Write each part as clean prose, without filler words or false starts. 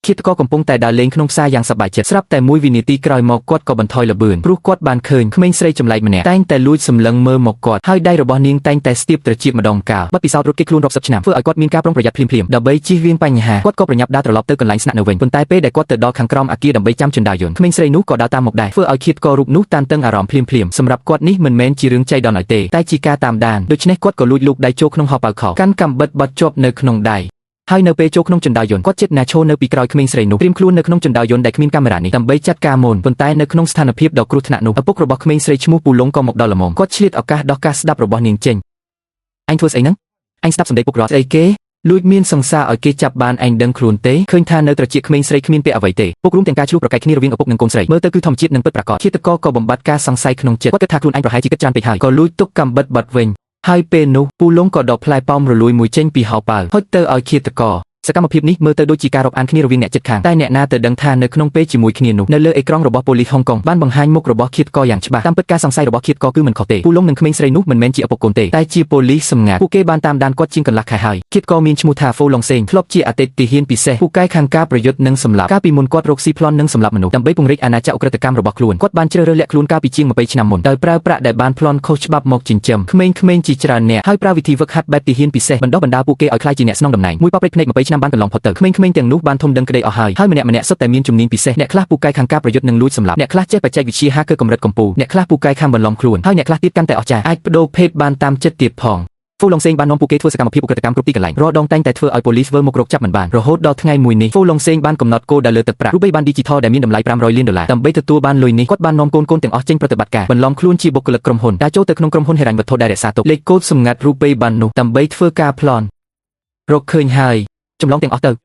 คิดก็กำปงแต่ดาเลงขนมซาอย่างสบายใจสรับแต่มวยวินิตีกรอยหมอกกอดก็บันทอยระเบิดรู้กอดบานเคินเขมงเสยจำไลมันเนี่ยแต่งแต่ลุยสำลังเมื่อหมอกกอดให้ได้ระบอนิ่งแต่งแต่สตีฟตระจีบมาดองกาวบัดปีศาจรถเกคลูนรบสับฉนามเพื่อไอ้กอดมีการปรองประหยัดพลิมๆดับเบิลจีเวียงไปหากอดก็ประหยัดดาวตลอดเตอร์กันไหลสนัดเนวินบนใต้เป้ได้กอดเตอร์ดอกขังกรอมอากีดับเบิลจำจนดายนเขมงเสยนุกอดดาวตามหมอกได้เพื่อไอ้คิดก็รูปนุตันเติงอารมณ์พลิมๆสำหรับกอดนี้มันแมนจีเรื่องใจดอนหน่อยเตะใต้จีกาตามดานโดยเฉพาะกอดก็ลุยลูกได้โจกนงหอบปากเขากันกำบัดจบเนขนงได้ให้เนเปโจขนมจนดายนก็เจ็ดนาโชเนปีกรอยเขมงเสยนุเตรียมคลูนเนขนมจนดายนได้ขมิ้นกาเมรานี้ตำใบจัดการมนบนใต้เนขนมสถานเพียบดอกกรุธนานุอปุกระบอกเขมงเสยชมูปูลงกอมกดอลมงก็เฉลี่ยอากาศดอกกาสดับระบอกนิ่งเจงอันทัวร์ไอ้นังอันสตับสมเด็จปุกรอดไอเก้ลุยมีนสังสาไอเกจับบานอันดังคลูนเต้เคยทานเนตรจิเขมงเสยขมิ้นเปอไว้เต้ปุกรุ่มแต่งกาชลูประกายขมิ้นระวิงอปุกหนึ่งกลมเสยเมื่อเตอคือทอมจิตหนึ่งเปิดประกอบคิดตะก็บำบัดกาสังไซขนมเจ็ดก็กระทาคลูนอันประหายจิกจานไปหายก็ลุยตุกกำบัดเวงให้เป็นนุปูลงก็ดอกพลายป้อมระลุยมวยเจงปีหาวเปล่าฮอตเตอร์ไอคิดตะก็สกรรมพิบนี้เมื่อเตอโดจิการรบอันขณีรวิงเนี่ยจัดขางใต้เนี่ยนาเตอดังทานเนขนมเป้จิมวยขณีนุเนเลือไอกรองระบบโพลิฮ่องกงบ้านบังไฮมุกระบบคิดก็อย่างฉบับตามเปิดการสังไซระบบคิดก็คือเหมือนขอเตะผู้ลงหนึ่งเขมงเสยนุเหมือนเมนจีอปกโกนเตะใต้จีโพลิสงาผู้เก็บานตามดานกอดจิงกันลักหายหายคิดก็มีชมูทาโฟลงเซงครอบจีอาเตติฮินปีเซผู้ใกล้คังกาประยุทธ์หนึ่งสำหรับกาปีมุนกอดรกซีพลอนหนึ่งสำหรับมนุษย์ดำใบปุงริกอาณาจักรอุกฤษกรรมระบบคลูนกอดบานเจริญเละคลูนกาปีจิงมาไปชนำมนโดยปราประได้บานพลอนโคชบับมกจินเจมเขมงจีจราเนี่ยให้ปราวิธีวักฮัดแบบติฮินปีเซบรรดาผู้เก็บเอาคลายจีเนี่ยสนองดำไหนมุ้ยป้าเปรกเนกมาไปชนำบ้านกันลองพอเตอร์เขมงเตียงนุบานทมดังกระเดยเอาให้มันเนี่ยสแต่มีนจุ่มนินปีเซเนี่ยคลาปูไกคังกาประยุทธ์หนึ่งลุยสำหรับเนี่ยคลาเจ๊ปัจจัยวิชีฮาเกอร์กำรัดกมปูเนี่ยคลาปูไกข้ามบนลอมครูนให้เนี่ยคลาติดกันแต่ออกจากไอโดเพดบานตามเจ็ดเตียบพองฟูลงเซงบานน้องปูเกตทัวร์สกรรมพิบอุกฤษกรรมกรุบตีกันไหลรอดองแต่งแต่เธอไอโพลิสเวอร์มกรกจับเหมือนบานรอโฮดดอทไงมวยนี้ฟูลงเซงบานกำนัดโกดาเลตปรารูปใบบานดิจิทัลได้มีดำไหล$500 ตำใบตัวบานลอยนี้กดบานน้องโกนแต่งออกเจงปฏิบัติการบนล้อมคลูนชีบกลกรมหนดาโจเตอขนมกรมหนเฮรันวัตโตไดเรซาโตเลโกสมงัดรูปใบบานนุตำใบเทอร์กาพลอนรกเคยหายจำลองแต่งออกเตอ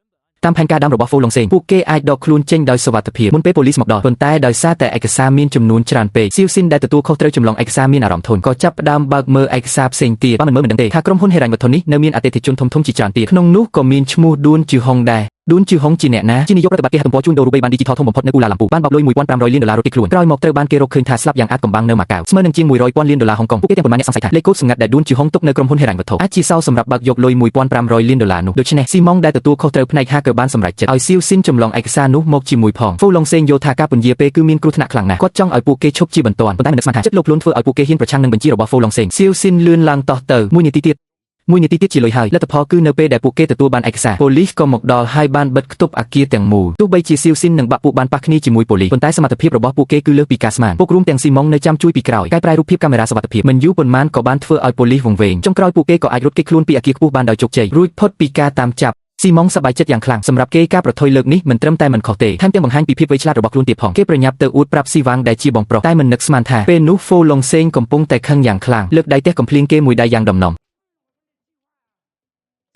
ตามแผนการดำระบบฟูลงเซงผู้เกไอดอกคลูนเจงโดยสวัสดิภาพมุนเปโพลิสหมอกดอกบนใต้โดยซาแต่เอกสารมีนจำนวนจานเปซิลซินได้ตัวเขาเตอจำลองเอกสารมีนอารมณ์ทนก็จับดำบักเมอเอกสารเซงตีป้ามันเมื่อเหมือนเตะถ้ากรมหุ้นเฮรันวัตทนี้เนมีนอาเตติจุนทมจิจานตีขนมนุก็มีชมูดูนจือฮองได้ดูนจือฮองจีเนี่ยนะจีนิยกรัฐบาลเกหัตมปอจุนโดรูใบบานดิจิทัลทมบพดในกุลาลัมปูบ้านบับลอยมวยป้อน$500รถติดขลุ่นกรอยหมอกเตอร์บ้านเกโรคืนทาสลับอย่างอาจกำบังเนอมาเก่าเสมอหนึ่งจิงมวย$100ฮ่องกงผู้เก็ตยังผลมาเนี่ยสังสัยถ่ายเลโก้สงัดได้ดูนจือฮองตกในกรมหุ้นเฮรันวัตทอาจีเศร้าสำหรับบักยกลอยมวยป้อน$500นุโดยเฉพาะซีมองได้ตัวเขาเตอร์ในฮาเกอร์บ้านสำหรับเจ็ดเอาซิลซินจำลองเอกสารนุมกจีมวยพองฟูลงเซงโยธากาปุญเยเปคือมีนกรุธนาคลังนะก็จ้องเอาปูเกชกจีบันตอนบนใต้มันนึกสมาร์ทจัดลบล้นเฟอเอาปูเกหินประชังหนึ่งบัญชีระบบฟูลงเซงซิลซินเลื่อนลังต่อเตอร์มุยนิติจีลอยหายและแต่พอคือเนเปได้ปูเกตัวบานเอกสารโพลิสก็หมกดอให้บานบัดตุบอากีเตียงมูตู้ใบจีซิลซินหนึ่งบักปูบานปักนี่จีมวยโพลิบนใต้สมาร์ทเพียบระบบปูเกคือเลือกปีกาสมานพวกรุ่มเตียงซีมองในจำจุยปีกรอยใกล้ปลายรูปเพียบกาเมราสวัสดิภาพมันยุบบนมันก็บานเฟอเอาโพลิสวงเวงจงกรอยปูเกก็อายุรถเกคลูนปีอากีปูบานดอยจกใจรุ่ยพดปีกาตามจับซีมองสบายใจอย่างคลั่งสำหรับเกก้าประทอยเลิกนี้มันเติมแต่มันขอเตะท่านเตียงบังฮันปีพิบไว้ฉลาดระบบคลูนตีผ่องเกประยับเตออูดปรับซีวังได้จีบองโปรใต้มันนึกสมานท่าเป็นนุโฟลงเซงกำปงแต่ข้างอย่างคลั่งเลือกได้เตะกำพลิงเกมวยได้อย่างดำนอง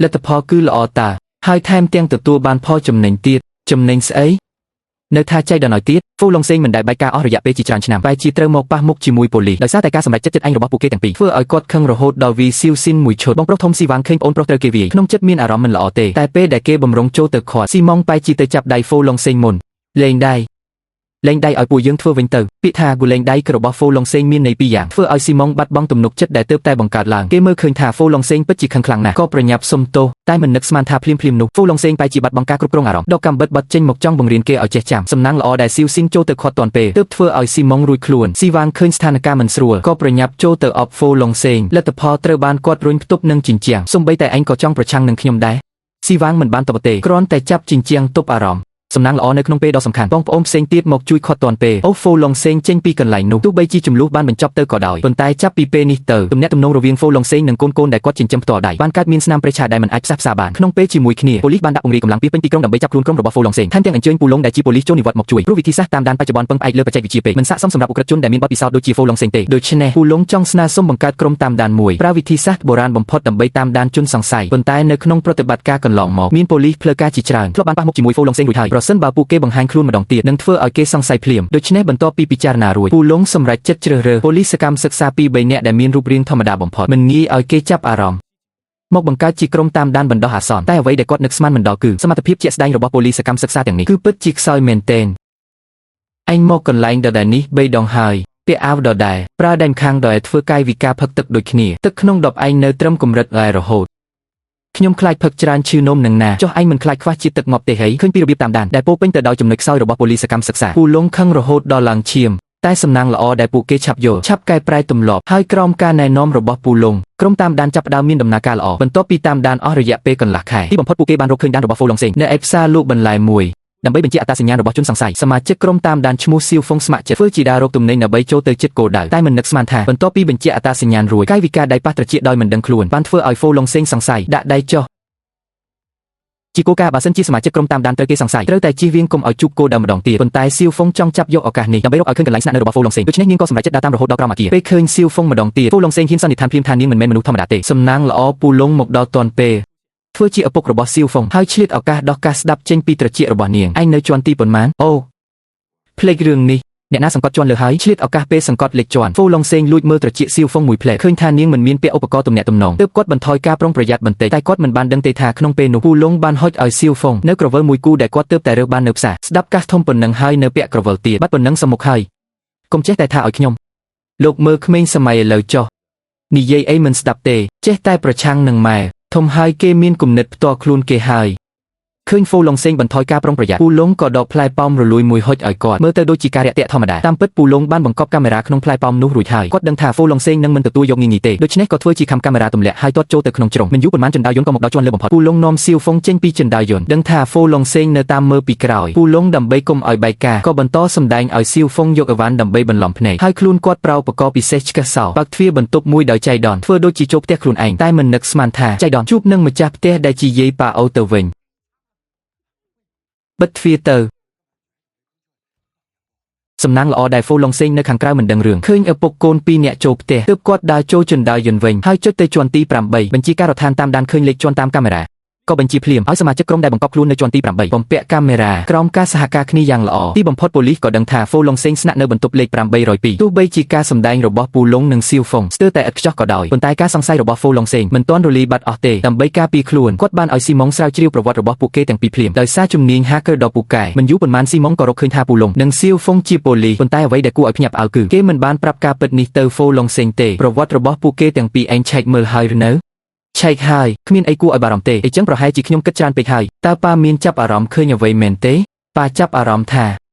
และแต่พอคือละอตาให้แทมเตียงตัวบานพ่อจำเนงเตียจำเนงเสยเนื้อท่าใจดอนหน่อยเตียฟูลงเซงเหมือนได้ใบกาอระยะเปจิจานชนะใบจีเตอร์มกป้ามุกจีมวยโพลีโดยซาแต่การสำหรับจัดอันระบบปูเกต่างปีเพื่อเอากอดข้างระโหดดอวีซิลซินมวยโชดบองโปรทมซีวังเคงโอนโปรเตอร์เกวีขนมจัดมีนอารมณ์มันละอเตแต่เป้ได้เกบำรงโจเตอร์คอร์ซีมองไปจีเตอร์จับได้ฟูลงเซงมนเลงได้เอาปูยังทั่วเวนเตอร์พิธากูเลงได้กระบอกโฟลงเซงมีนในปีอย่างเพื่อเอาซีมองบัดบ้องตุ่มนุกจัดได้เติบแต่บังการหลังเกมเมอร์เคยท่าโฟลงเซงปัจจิคังคลังนะก็ประยับสมโตใต้มันนึกสมานท่าพลิมนุกโฟลงเซงไปจีบัดบังการกรุบกรองอารมณ์ดอกกำบัดเจนหมกจ้องบังเรียนเกเอาเจจามสำนักละอได้ซิลซินโจเตอร์คอตอนเปเติบเพื่อเอาซีมองรุยคลวนซีวางเคยสถานการณ์มันสรัวก็ประยับโจเตอร์ออฟโฟลงเซงและแต่พอเตอร์บานกอดรุนตุบหนึ่งจินเจียงสมใบแต่อันก็จ้องประชังหนึ่งขยมได้ซีวางเหมือนบานตบเตกรอนแต่จับจินเจียงตุบอารมณ์สำนักละอในขนมเปดอสำคัญป้องปอมเซงตีดหมกจุยคอตอนเปโอโฟลงเซงเจงปีกันไหลนุตู้ใบจีจุ่มลูกบ้านเป็นจับเตอร์ก่อดอยบนใต้จับปีเปนิเตอร์ตุ่มเนตุ่มนงระเวียงโฟลงเซงหนึ่งโกนได้กอดจินจำต่อได้บ้านการมีนสนามประชาได้มันอัดซับซาบานขนมเปจีมวยขณีโพลิสบ้านดักองรีกำลังปีเป็นตีกรงดับใบจับคลูนกรงระบบโฟลงเซงท่านเตียงอันเจิญปูลงได้จีโพลิสโจนิวัดหมกจุยรูปวิธีซะตามด้านปัจจุบันเปิงไอเลือปัจจัยวิจิเปมันสะสมสำหรับอุกฤษจุนได้มีบัตรปีศาจโดยจีโฟลงเซงเตโดยเฉพาะปูลงจ้องสนาส้มบังการกรมตามด้านมวยประวิธีซะโบราณบ่มพดดับใบตามด้านจุนสังไซบนใต้ในขนมปฏิบัติการกันหลอกหมอกมีนโพลิสเพลกาจิจรานเพราะบ้านป้ามกจีมวยโฟลงเซงดุยไทยเพราะเส้นบาปูเกบังฮันคลูนมาดองเตียนังเฟื่อเอาเกสังไซเพลียมโดยเฉพาะบรรทอปีพิจารณารวยปูลงสำหรับจัดเจริญโพลิสกรรมศึกษาปีใบเนี่ยได้มีรูปเรียงธรรมดาบ่มพอมันงี้เอาเกจับอารมณ์มกบังการจีกรมตามด้านบรรดาหาสอนแต่ไว้เด็กกอดนึกสมันบรรดาคือสมรรถภาพเจ็ดได้ระบบโพลิสกรรมศึกษาอย่างนี้คือปิดจิกซอยเมนเทนไอ้มกกันไลน์ดอดนี้ใบดองไฮเปียอาวดอดได้ปลาแดงคางดอยเฟื่อกายวิกาพักตึกโดยขี้ตึกขนมดอกไอเนอร์ตรัมกุมรัดไอระโหด ខ្ញុំខ្លាចផឹកច្រើនឈឺនោមនឹងណាចុះឯងមិនខ្លាចខ្វះជាតិទឹកងាប់ទេហីឃើញពីរបៀបតាមដានដែលពោពេញទៅដោយចំណុចខ្សោយរបស់ប៉ូលីសកម្មសិក្សាពូលងខឹងរហូតដល់ឡើងឈាមតែសំណាងល្អដែលពួកគេឆាប់យល់ឆាប់កែប្រែទម្លាប់ហើយក្រោមការណែនាំរបស់ពូលងក្រុមតាមដានចាប់ផ្ដើមមានដំណើរការល្អបន្ទាប់ពីតាមដានអស់រយៈពេលកន្លះខែទីបំផុតពួកគេបានរកឃើញដានរបស់ហ្វូឡុងសេងនៅឯផ្សារលក់បន្លែមួយដើម្បីបញ្ជាក់អត្តសញ្ញាណរបស់ជនសង្ស័យសមាជិកក្រុមតាមដានឈ្មោះសៀវហ្វុងស្ម័គ្រចិត្តធ្វើជាដាររកទំនិញដើម្បីចូលទៅជិតគោលដៅតែមិននឹកស្មានថាបន្ទាប់ពីបញ្ជាក់អត្តសញ្ញាណរួចកាយវិការដៃប៉ះត្រចៀកដោយមិនដឹងខ្លួនបានធ្វើឲ្យហ្វូឡុងសេងសង្ស័យដាក់ដៃចុះជាគោលការណ៍បើសិនជាសមាជិកក្រុមតាមដានត្រូវគេសង្ស័យត្រូវតែជៀសវាងកុំឲ្យជួបគោលដៅម្ដងទៀតប៉ុន្តែសៀវហ្វុងចង់ចាប់យកឱកាសនេះដើម្បីរកឲ្យឃើញកន្លែងស្នាក់នៅរបស់ហ្វូឡុងសេងដូច្នេះនាងក៏សម្រេចចិត្តដើរតាមរហូតដល់ក្រោមអគារពេលឃើញសៀវហ្វុងម្ដងទៀតហ្វូឡុងសេងហ៊ានសន្និដ្ឋានភ្លាមថានាងមិនមែនមនុស្សធម្មតាទេសំណាងល្អពូលងមកដល់ទាន់ពេលធ្វើជាឪពុករបស់សៀវហ្វុងហើយឆ្លៀតឱកាសដោះការស្ដាប់ចេញពីត្រចៀករបស់នាងឯងនៅជាន់ទីប៉ុន្មានអូភ្លេចរឿងនេះអ្នកណាសង្កត់ជាន់លើហើយឆ្លៀតឱកាសពេលសង្កត់លេខជាន់ហ្វូឡុងសេងលួចមើលត្រចៀកសៀវហ្វុងមួយផ្លែឃើញថានាងមិនមានពាក់ឧបករណ៍ទំនាក់ទំនងទើបគាត់បន្ថយការប្រុងប្រយ័ត្នបន្តិចតែគាត់មិនបានដឹងទេថាក្នុងពេលនោះពូលងបានហុចឲ្យសៀវហ្វុងនៅក្រវិលមួយគូដែលគាត់ទើបតែរើសបាននៅផ្សារស្ដាប់កាសធំប៉ុណ្ណឹងហើយនៅពាក់ក្រវិលទៀតបាត់ប៉ុណ្ណឹងសមុខហើយកុំចេះតែថាឲ្យខ្ញុំលោកមើលក្មេងសម័យឥឡូវចុះនិយាយអីមិនស្ដាប់ទេចេះតែប្រឆាំងនឹងម៉ែធំហើយគេមានគំនិតផ្ទាល់ខ្លួនគេហើយឃើញហ្វូឡុងសេងបន្ថយការប្រុងប្រយ័ត្នពូលងក៏ដកផ្លែប៉ោមរលួយមួយហុចឲ្យគាត់មើលទៅដូចជាការរាក់ទាក់ធម្មតាតាមពិតពូលងបានបង្កប់កាមេរ៉ាក្នុងផ្លែប៉ោមនោះរួចហើយគាត់ដឹងថាហ្វូឡុងសេងនឹងមិនទទួលយកងាយៗទេដូច្នេះក៏ធ្វើជាខំកាមេរ៉ាទម្លាក់ហើយទាត់ចូលទៅក្នុងជ្រុងមិនយូរប៉ុន្មានចិនដាវយន្តក៏មកដល់ជាន់លើបំផុតពូលងនាំសៀវហ្វុងចេញពីចិនដាវយន្តដឹងថាហ្វូឡុងសេងនៅតាមមើលពីក្រោយពូលងដើម្បីកុំឲ្យបែកការក៏បន្តសម្ដែងឲ្យសៀវហ្វុងយកអីវ៉ាន់ដើម្បីបន្លំភ្នែកហើយខ្លួនគាត់ប្រើឧបករណ៍ពិសេសឆ្កឹះសោបើកទ្វារបន្ទប់មួយដោយចៃដន្យធ្វើដូចជាចូលផ្ទះខ្លួនឯងតែមិននឹកស្មានថាចៃដន្យជួបនឹងម្ចាស់ផ្ទះដែលជាយាយប៉ាអូទៅវិញបិទទ្វារទៅសំណាងល្អដែលហ្វូឡុងសេងនៅខាងក្រៅមិនដឹងរឿងឃើញឪពុកកូន2នាក់ចូលផ្ទះទើបគាត់ដើរចូលជណ្ដើរយន្តវិញហើយចុចទៅជាន់ទី8បញ្ជាការដ្ឋានតាមដានឃើញលេខជាន់តាមកាមេរ៉ាក៏បញ្ជាភ្លាមឲ្យសមាជិកក្រុមដែលបង្កប់ខ្លួននៅជាន់ទី8បំពាក់កាមេរ៉ាក្រោមការសហការគ្នាយ៉ាងល្អទីបំផុតប៉ូលីសក៏ដឹងថាហ្វូឡុងសេងស្នាក់នៅបន្ទប់លេខ802ទោះបីជាការសម្ដែងរបស់ពូលងនិងសៀវហ្វុងស្ទើរតែឥតខ្ចោះក៏ដោយប៉ុន្តែការសង្ស័យរបស់ហ្វូឡុងសេងមិនទាន់រលាយបាត់អស់ទេដើម្បីការពារខ្លួនគាត់បានឲ្យស៊ីម៉ុងស្រាវជ្រាវប្រវត្តិរបស់ពួកគេទាំងពីរភ្លាមដោយសារជំនាញ hacker ដ៏ពូកែមិនយូរប៉ុន្មានស៊ីម៉ុងក៏រកឃើញថាពូលងនិងសៀវហ្វុងជាប៉ូលីសប៉ុន្តែអ្វីដែលគួរឲ្យភ្ញាក់ផ្អើលគឺគេមិនបានប្រាប់ការពិតនេះទៅហ្វូឡុងសេងទេប្រវត្តិរបស់ពួកគេទាំងពីរឯងឆែកមើលហើយឬនៅឆែកហើយគ្មានអីគួរឲ្យបារម្ភទេអញ្ចឹងប្រហែលជាខ្ញុំគិតច្រើនពេកហើយតើប៉ាមានចាប់អារម្មណ៍ឃើញអ្វីមែនទេប៉ាចាប់អារម្មណ៍ថា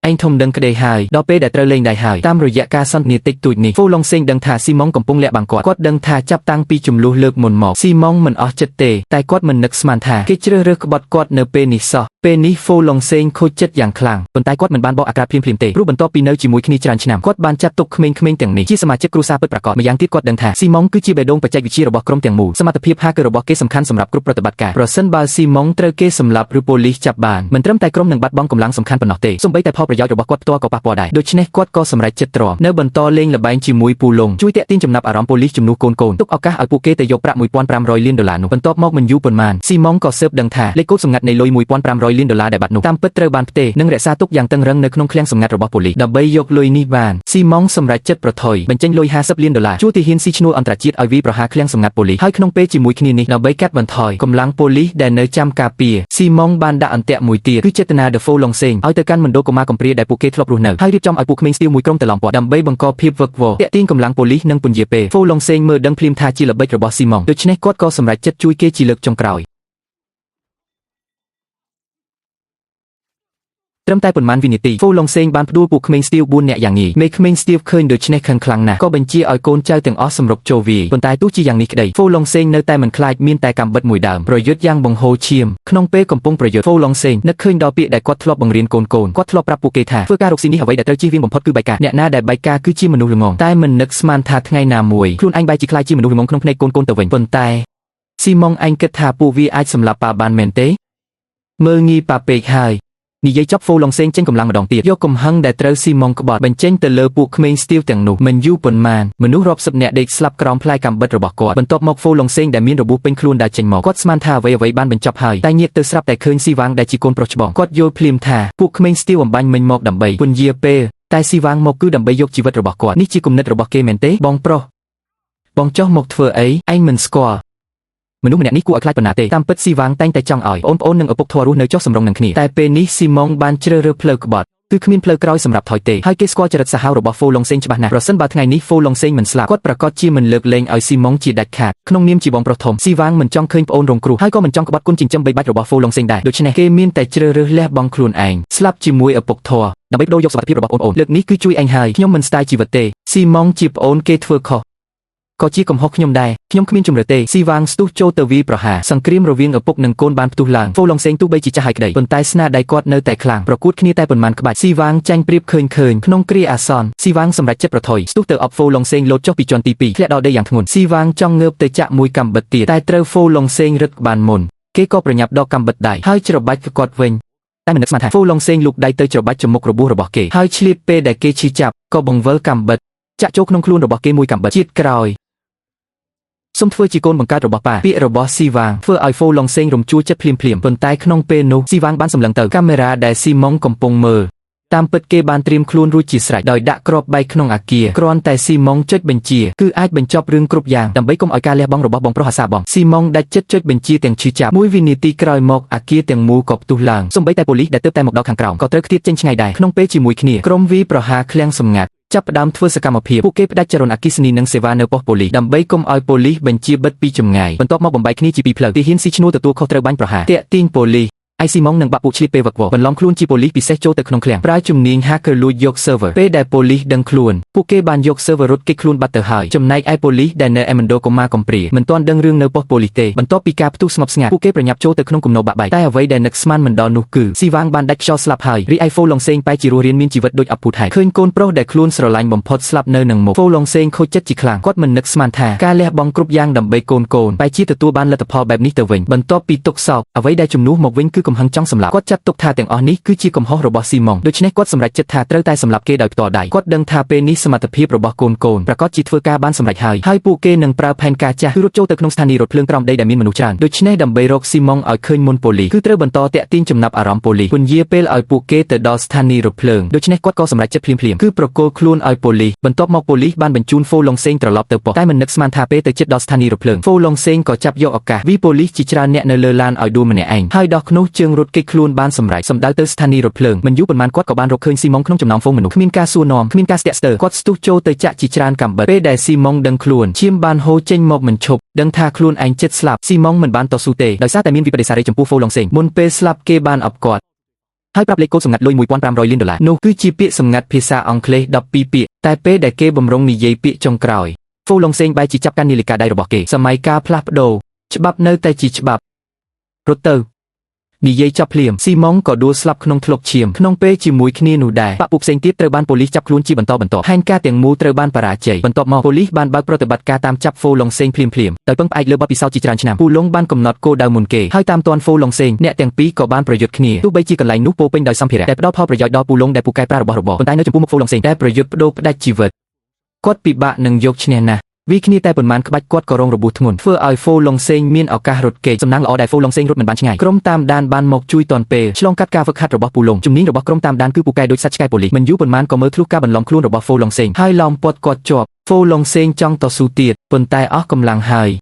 ឯងធំដឹងក្តីហើយដល់ពេលដែលត្រូវលេងដែរហើយតាមរយៈការសន្ទនាតិចតួចនេះហ្វូឡុងសេងដឹងថាស៊ីម៉ុងកំពុងលាក់បាំងគាត់ដឹងថាចាប់តាំងពីចំនួនលើកមុនមកស៊ីម៉ុងមិនអស់ចិត្តទេតែគាត់មិននឹកស្មានថាគេជ្រើសរើសក្បត់គាត់នៅពេលនេះសោះពេលនេះហ្វូឡុងសេងខូចចិត្តយ៉ាងខ្លាំងប៉ុន្តែគាត់មិនបានបោកអាក្រាតភ្លាមៗទេព្រោះបន្ទាប់ពីនៅជាមួយគ្នាច្រើនឆ្នាំគាត់បានចាត់ទុកក្មេងៗទាំងនេះជាសមាជិកគ្រួសារពិតប្រាកដម្យ៉ាងទៀតគាត់ដឹងថាស៊ីម៉ុងគឺជាបេះដូងបច្ចេកវិទ្យារបស់ក្រុមទាំងមូលសមត្ថភាព hacker របស់គេសំខាន់សម្រាប់គ្រប់ប្រតិបត្តិការប្រសិនបើស៊ីម៉ុងត្រូវគេសម្លាប់ឬប៉ូលីសចាប់បានមិនត្រឹមតែក្រុមនឹងបាត់បង់កម្លាំងសំខាន់ប៉ុណ្ណោះទេសូម្បីតែផលប្រយោជន៍របស់គាត់ផ្ទាល់ក៏ប៉ះពាល់ដែរដូច្នេះគាត់ក៏សម្រេចចិត្តទ្រាំនៅបន្តលេងល្បែងជាមួយពូលងជួយទាក់ទាញចំណាប់អារម្មណ៍ប៉ូលីសជំនួសកូនទុកឱកាសឲ្យពួកគេទៅយកប្រាក់$1,500 លាននោះបន្ទាប់មកមិនយូរប៉ុន្មានស៊ីម៉ុងក៏ស៊ើបដឹងថាលេខកូដសម្ងាត់នៃលុយ$1,500 លានដែលបាត់នោះតាមពិតត្រូវបានផ្ទេរនិងរក្សាទុកយ៉ាងតឹងរ៉ឹងនៅក្នុងឃ្លាំងសម្ងាត់របស់ប៉ូលីសដើម្បីយកលុយនេះបានស៊ីម៉ុងសម្រេចចិត្តប្រថុយបញ្ចេញលុយ$50 លានជួលទាហានស៊ីឈ្នួលអន្តរជាតិឲ្យវាយប្រហារឃ្លាំងសម្ងាត់ប៉ូលីសហើយក្នុងពេលជាមួយគ្នានេះដើម្បីកាត់បន្ថយកម្លាំងប៉ូលីសដែលនៅចាំការពារស៊ីម៉ុងបានដាក់អន្ទាក់មួយទៀតគឺចេតនាដឺហ្វូឡុងសេងឲ្យទៅកាន់មណ្ឌលកុមារកំព្រាដែលពួកគេធ្លាប់រស់នៅហើយរៀបចំឲ្យពួកក្មេងស្ទាវមួយក្រុមទៅឡំព័ទ្ធដើម្បីបង្កភាពវឹកវរទាក់ទាញកម្លាំងប៉ូលីសនិងពន្យាពេលហ្វូឡុងសេងមើលដឹងភ្លាមថាជាល្បិចរបស់ស៊ីម៉ុងដូច្នេះគាត់ក៏សម្រេចចិត្តជួយគេជាលើកចុងក្រោយត្រឹមតែប៉ុន្មានវិនាទីហ្វូឡុងសេងបានផ្ដួលពួកក្មេងស្ទាវ4នាក់យ៉ាងងាយមេក្មេងស្ទាវឃើញដូច្នេះខឹងខ្លាំងណាស់ក៏បញ្ជាឲ្យកូនចៅទាំងអស់សម្រុកចូលវាយប៉ុន្តែទោះជាយ៉ាងនេះក្តីហ្វូឡុងសេងនៅតែមិនខ្លាចមានតែកាំបិតមួយដើមប្រយុទ្ធយ៉ាងបង្ហូរឈាមក្នុងពេលកំពុងប្រយុទ្ធហ្វូឡុងសេងនឹកឃើញដល់ពាក្យដែលគាត់ធ្លាប់បង្រៀនកូនគាត់ធ្លាប់ប្រាប់ពួកគេថាធ្វើការរកស៊ីនេះអ្វីដែលត្រូវជៀសវាងបំផុតគឺបែកការអ្នកណាដែលបែកការគឺជាមនុស្សល្ងងតែមិននឹកស្មានថាថ្ងៃណាមួយខ្លួនឯងបែរជាខ្លាចជាមនុស្សល្ងងក្នុងភ្នែកកូនទៅវិញប៉ុន្តែស៊ីម៉ុងឯងគិតថាពួកវាអាចសម្លាប់ប៉ាបានមែនទេមើលងាយប៉ាពេកហើយនិយាយចប់ហ្វូឡុងសេងចេញកម្លាំងម្ដងទៀតយកកំហឹងដែលត្រូវស៊ីម៉ុងក្បត់បញ្ចេញទៅលើពួកក្មេងស្ទាវទាំងនោះមិនយូរប៉ុន្មានមនុស្សរាប់សិបនាក់ដេកស្លាប់ក្រោមផ្លែកាំបិតរបស់គាត់បន្ទាប់មកហ្វូឡុងសេងដែលមានរបួសពេញខ្លួនដើរចេញមកគាត់ស្មានថាអ្វីបានបញ្ចប់ហើយតែញាក់ទៅស្រាប់តែឃើញស៊ីវ៉ាងដែលជាកូនប្រុសច្បងគាត់យល់ភ្លាមថាពួកក្មេងស្ទាវអំបញ្ញមិញមកដើម្បីពន្យាពេលតែស៊ីវ៉ាងមកគឺដើម្បីយកជីវិតរបស់គាត់នេះជាគំនិតរបស់គេមែនទេបងប្រុសបងចុះមកធ្វើអីឯងមិនស្គាល់មនុស្សម្នាក់នេះគួរឲ្យខ្លាចប៉ុណ្ណាទេតាមពិតស៊ីវ៉ាងតែងតែចង់ឲ្យប្អូននិងឪពុកធွာរស់នៅចុះសម្រុងនឹងគ្នាតែពេលនេះស៊ីម៉ុងបានជ្រើសរើសផ្លូវក្បត់ គឺគ្មានផ្លូវក្រោយសម្រាប់ថយទេហើយគេស្គាល់ចរិតសាហាវរបស់ហ្វូឡុងសេងច្បាស់ណាស់ប្រសិនបើថ្ងៃនេះហ្វូឡុងសេងមិនស្លាប់គាត់ប្រកាសជាមិនលើកលែងឲ្យស៊ីម៉ុងជាដាច់ខាតក្នុងនាមជាបងប្រុសធំស៊ីវ៉ាងមិនចង់ឃើញប្អូនរងគ្រោះហើយក៏មិនចង់ក្បត់គុណចិញ្ចឹមបីបាច់របស់ហ្វូឡុងសេងដែរដូច្នេះគេមានតែជ្រើសរើសលះបង់ខ្លួនឯងស្លាប់ជាមួយឪពុកធម៌ដើម្បីបដូរយកសុខភាពរបស់អូនលើកនេះគឺជួយឯងហើយខ្ញុំមិនស្ដាយជីវិតទេស៊ីម៉ុងជាប្អូនគេធ្វើខុសក៏ជាកំហុសខ្ញុំដែរខ្ញុំគ្មានជំរឿទេស៊ីវ៉ាងស្ទុះចូលទៅវាយប្រហារសង្គ្រាមរវាងឪពុកនិងកូនបានផ្ទុះឡើងហ្វូឡុងសេងទោះបីជាចាស់ហើយក្តីប៉ុន្តែស្នាដៃគាត់នៅតែខ្លាំងប្រកួតគ្នាតែប៉ុន្មានក្បាច់ស៊ីវ៉ាងចាញ់ប្រៀបឃើញក្នុងគ្រាអាសន្នស៊ីវ៉ាងសម្រេចចិត្តប្រថុយស្ទុះទៅអបហ្វូឡុងសេងលោតចុះពីជាន់ទី2ធ្លាក់ដល់ដីយ៉ាងធ្ងន់ស៊ីវ៉ាងចង់ងើបទៅចាក់មួយកាំបិតទៀតតែត្រូវហ្វូឡុងសេងរឹតក្បាលមុនគេក៏ប្រញាប់ដកកាំបិតដៃហើយច្របាច់គាត់វិញតែមិននឹកស្មានថាហ្វូឡុងសេងលូកដៃទៅច្របាច់ចំមុខរបួសរបស់គេហើយឆ្លៀតពេលដែលគេឈឺចាប់ក៏បង្វិលកាំបិតចាក់ចូលក្នុងខ្លួនរបស់គេមួយកាំបិតជាតិក្រោយសូមធ្វើជាកូនបង្កើតរបស់ប៉ាពាក្យរបស់ស៊ីវ៉ាងធ្វើឲ្យហ្វូឡុងសេងរំជួលចិត្តភ្លាមប៉ុន្តែក្នុងពេលនោះស៊ីវ៉ាងបានសម្លឹងទៅកាមេរ៉ាដែលស៊ីម៉ុងកំពុងមើលតាមពិតគេបានត្រៀមខ្លួនរួចជាស្រេចដោយដាក់គ្រាប់បែកក្នុងអាគារគ្រាន់តែស៊ីម៉ុងចុចបញ្ជាគឺអាចបញ្ចប់រឿងគ្រប់យ៉ាងដើម្បីកុំឲ្យការលះបង់របស់បងប្រុសអាសាបងស៊ីម៉ុងដាច់ចិត្តចុចបញ្ជាទាំងឈឺចាប់មួយវិនាទីក្រោយមកអាគារទាំងមូលក៏ផ្ទុះឡើងសូម្បីតែប៉ូលីសដែលទើបតែមកដល់ខាងក្រោមក៏ត្រូវខ្ទាតចេញឆ្ងាយដែរក្នុងពេលជាមួយគ្នាក្រុមវាយប្រហារឃ្លាំងសម្ងាត់ចាប់ផ្ដើមធ្វើសកម្មភាពពួកគេផ្ដាច់ចរន្តអគ្គិសនីនិងសេវានៅប៉ុស្តិ៍ប៉ូលីសដើម្បីកុំឲ្យប៉ូលីសបញ្ជាបិទពីចម្ងាយបន្ទាប់មកបំបែកគ្នាជាពីរផ្លូវទាហានស៊ីឈ្នួលទទួលខុសត្រូវបាញ់ប្រហារតាក់ទាញប៉ូលីសไอស៊ីម៉ុងនិងបាក់ពួកឆ្លៀតពេលវឹកវរបន្លំខ្លួនជាប៉ូលីសពិសេសចូលទៅក្នុងឃ្លាំងប្រើជំនាញ hacker លួចយក server ពេលដែលប៉ូលីសដឹងខ្លួនពួកគេបានយក server រត់គេចខ្លួនបាត់ទៅហើយចំណែកឯប៉ូលីសដែលនៅ Emendo កុមារកំព្រាមិនទាន់ដឹងរឿងនៅប៉ុស្តិ៍ប៉ូលីសទេបន្ទាប់ពីការផ្ទុះស្ងប់ស្ងាត់ពួកគេប្រញាប់ចូលទៅក្នុងគំនរបាក់បែកតែអ្វីដែលនឹកស្មានមិនដល់នោះគឺស៊ីវ៉ាងបានដាច់ខ្យល់ស្លាប់ហើយរីឯហ្វូឡុងសេងបែរជារស់រានមានជីវិតដូចអពូតហែកឃើញកូនប្រុសដែលខ្លួនស្រឡាញ់បំផុតស្លាប់នៅនឹងមុខហ្វូឡុងសេងខូចចិត្តជាខ្លាំងគាត់មិននឹកស្មានថាការលះបង់គ្រប់យ៉ាងដើម្បីកូនបែរជាទទួលបានលទ្ធផលបែបនេះទៅវិញបន្ទាប់ពីទុកសោកអ្វីដែលជំនួសមកវិញគឺកំហឹងចង់សម្លាប់គាត់ចាត់ទុកថាទាំងអស់នេះគឺជាកំហុសរបស់ស៊ីម៉ុងដូច្នេះគាត់សម្រេចចិត្តថាត្រូវតែសម្លាប់គេដោយផ្ទាល់ដៃគាត់ដឹងថាពេលនេះសមត្ថភាពរបស់កូនប្រកាសជាធ្វើការបានសម្រេចហើយពួកគេនឹងប្រើផែនការចាស់គឺរត់ចូលទៅក្នុងស្ថានីយ៍រថភ្លើងក្រោមដីដែលមានមនុស្សច្រើនដូច្នេះដើម្បីរកស៊ីម៉ុងឲ្យឃើញមុនប៉ូលីសគឺត្រូវបន្តតាក់ទាញចំណាប់អារម្មណ៍ប៉ូលីសពន្យាពេលឲ្យពួកគេទៅដល់ស្ថានីយ៍រថភ្លើងដូច្នេះគាត់ក៏សម្រេចចិត្តភ្លាមគឺប្រគល់ខ្លួនឲ្យប៉ូលីសបន្ទាប់មកប៉ូលីសបានបញ្ជូនហ្វូឡុងសេងត្រឡប់ទៅប៉ុស្តិ៍តែមិននឹកស្មានថាពេលទៅជិតដល់ស្ថានីយ៍រថភ្លើងហ្វូឡុងសេងក៏ចាប់យកឱកាសវាប៉ូលីសជាច្រើនអ្នកនៅលើឡានឲ្យដួលម្នាក់ឯងហើយដោះធ្នូជើងរត់គេចខ្លួនបានសម្រេចសម្ដៅទៅស្ថានីយ៍រថភ្លើងមិនយូរប៉ុន្មានគាត់ក៏បានរកឃើញស៊ីម៉ុងក្នុងចំណោមហ្វូងមនុស្សគ្មានការសួរនាំគ្មានការស្ទាក់ស្ទើរគាត់ស្ទុះចូលទៅចាក់ជាច្រើនកាំបិតពេលដែលស៊ីម៉ុងដឹងខ្លួនឈាមបានហូរចេញមកមិនឈប់ដឹងថាខ្លួនឯងចិត្តស្លាប់ស៊ីម៉ុងមិនបានតស៊ូទេដោយសារតែមានវិបដិសារីចំពោះហ្វូឡុងសេងមុនពេលស្លាប់គេបានអបគាត់ហើយប្រាប់លេខកូដសម្ងាត់លុយ$1,500 លាននោះគឺជាពាក្យសម្ងាត់ភាសាអង់គ្លេស12ពាក្យតែពេលដែលគេបំរុងនិយាយពាក្យចុងក្រោយហ្វូឡុងសេងបែរជាចាប់កាន់នាឡិកាដៃរបស់គេសម័យកាលផ្លាស់ប្ដូរច្បាប់នៅតែជាច្បាប់រត់ទៅនិយាយចប់ភ្លាមស៊ីម៉ុងក៏ដួលស្លាប់ក្នុងថ្លុកឈាមក្នុងពេលជាមួយគ្នានោះដែរបកពួកផ្សេងទៀតត្រូវបានប៉ូលីសចាប់ខ្លួនជាបន្តផែនការទាំងមូលត្រូវបានបរាជ័យបន្ទាប់មកប៉ូលីសបានបើកប្រតិបត្តិការតាមចាប់ហ្វូឡុងសេងភ្លាមដោយពឹងផ្អែកលើបទពិសោធន៍ជាច្រើនឆ្នាំពូឡុងបានកំណត់គោលដៅមុនគេហើយតាមទាន់ហ្វូឡុងសេងអ្នកទាំងពីរក៏បានប្រយុទ្ធគ្នាទោះបីជាកន្លែងនោះពោពេញដោយសម្ភារៈដែលផ្ដល់ផលប្រយោជន៍ដល់ពូឡុងដែលពូកែប្រើរបស់របរប៉ុន្តែនៅចំពោះមុខហ្វូឡុងសេងដែលប្រយុទ្ធបដូរផ្ដាច់ជីវិតគាត់ពិបាកនឹងយកឈ្នះណាស់វាគ្នាតែប៉ុន្មានក្បាច់គាត់ក៏រងរបួសធ្ងន់ធ្វើឲ្យហ្វូឡុងសេងមានឱកាសរត់គេចសំណាងល្អដែលហ្វូឡុងសេងរត់មិនបានឆ្ងាយក្រុមតាមដានបានមកជួយទាន់ពេលឆ្លងកាត់ការហ្វឹកហាត់របស់ពូឡុងជំនាញរបស់ក្រុមតាមដានគឺពូកែដូចសាច់ឆ្កែប៉ូលីសមិនយូរប៉ុន្មានក៏មើលធ្លុះការបន្លំខ្លួនរបស់ហ្វូឡុងសេងហើយឡោមព័ទ្ធគាត់ជាប់ហ្វូឡុងសេងចង់តស៊ូទៀតប៉ុន្តែអស់កម្លាំងហើ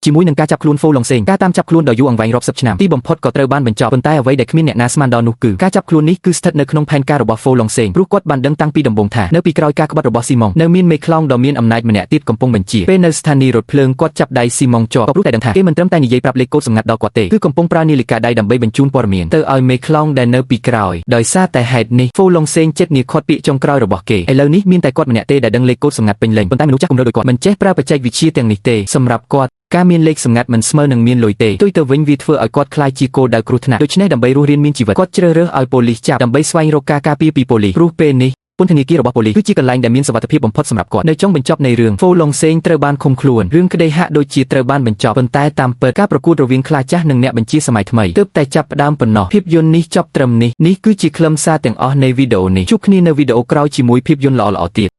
យជាមួយនឹងការចាប់ខ្លួនហ្វូឡុងសេងការតាមចាប់ខ្លួនដ៏យូរអង្វែងរាប់សិបឆ្នាំទីបំផុតក៏ត្រូវបានបញ្ចប់ប៉ុន្តែអ្វីដែលគ្មានអ្នកណាស្មានដល់នោះគឺការចាប់ខ្លួននេះគឺស្ថិតនៅក្នុងផែនការរបស់ហ្វូឡុងសេងព្រោះគាត់បានដឹងតាំងពីដំបូងថានៅពីក្រោយការក្បត់របស់ស៊ីម៉ុងនៅមានមេខ្លោងដ៏មានអំណាចម្នាក់ទៀតកំពុងបញ្ជាពេលនៅស្ថានីយ៍រថភ្លើងគាត់ចាប់ដៃស៊ីម៉ុងជាប់ក៏ព្រោះតែដឹងថាគេមិនត្រឹមតែនិយាយប្រាប់លេខកូដសម្ងាត់ដល់គាត់ទេគឺកំពុងប្រើនាឡិកាដៃដើម្បីបញ្ជូនព័ត៌មានទៅឲ្យមេខ្លោងដែលនៅពីក្រោយដោយសារតែហេតុនេះហ្វូឡុងសេងចិត្តនាខាត់ពាក្យចុងក្រោយរបស់គេឥឡូវនេះមានតែគាត់ម្នាក់ទេដែលដឹងលេខកូដសម្ងាត់ពេញលេញប៉ុន្តែមនុស្សចាស់គំរូដូចគាត់មិនចេះប្រើបច្ចេកវិទ្យាទាំងនេះទេសម្រាប់គាត់ការមានលេខសម្ងាត់មិនស្មើនឹងមានលុយទេទុយទៅវិញវាធ្វើឲ្យគាត់ខ្លាចជាគោលដៅគ្រោះថ្នាក់ដូច្នេះដើម្បីរស់រានមានជីវិតគាត់ជ្រើសរើសឲ្យប៉ូលីសចាប់ដើម្បីស្វែងរកការការពារពីប៉ូលីសព្រោះពេលនេះពន្ធនាគាររបស់ប៉ូលីសគឺជាកន្លែងដែលមានសុវត្ថិភាពបំផុតសម្រាប់គាត់នៅចុងបញ្ចប់នៃរឿងហ្វូឡុងសេងត្រូវបានឃុំខ្លួនរឿងក្តីហាក់ដូចជាត្រូវបានបញ្ចប់ប៉ុន្តែតាមពិតការប្រកួតរវាងខ្លាចាស់និងអ្នកបញ្ជាសម័យថ្មីទើបតែចាប់ផ្ដើមប៉ុណ្ណោះភាពយន្តនេះចប់ត្រឹមនេះគឺជាខ្លឹមសារទាំងអស់នៃវីដេអូនេះជួបគ្នានៅវីដេអូក្រោយជាមួយភាពយន្តល្អៗទៀត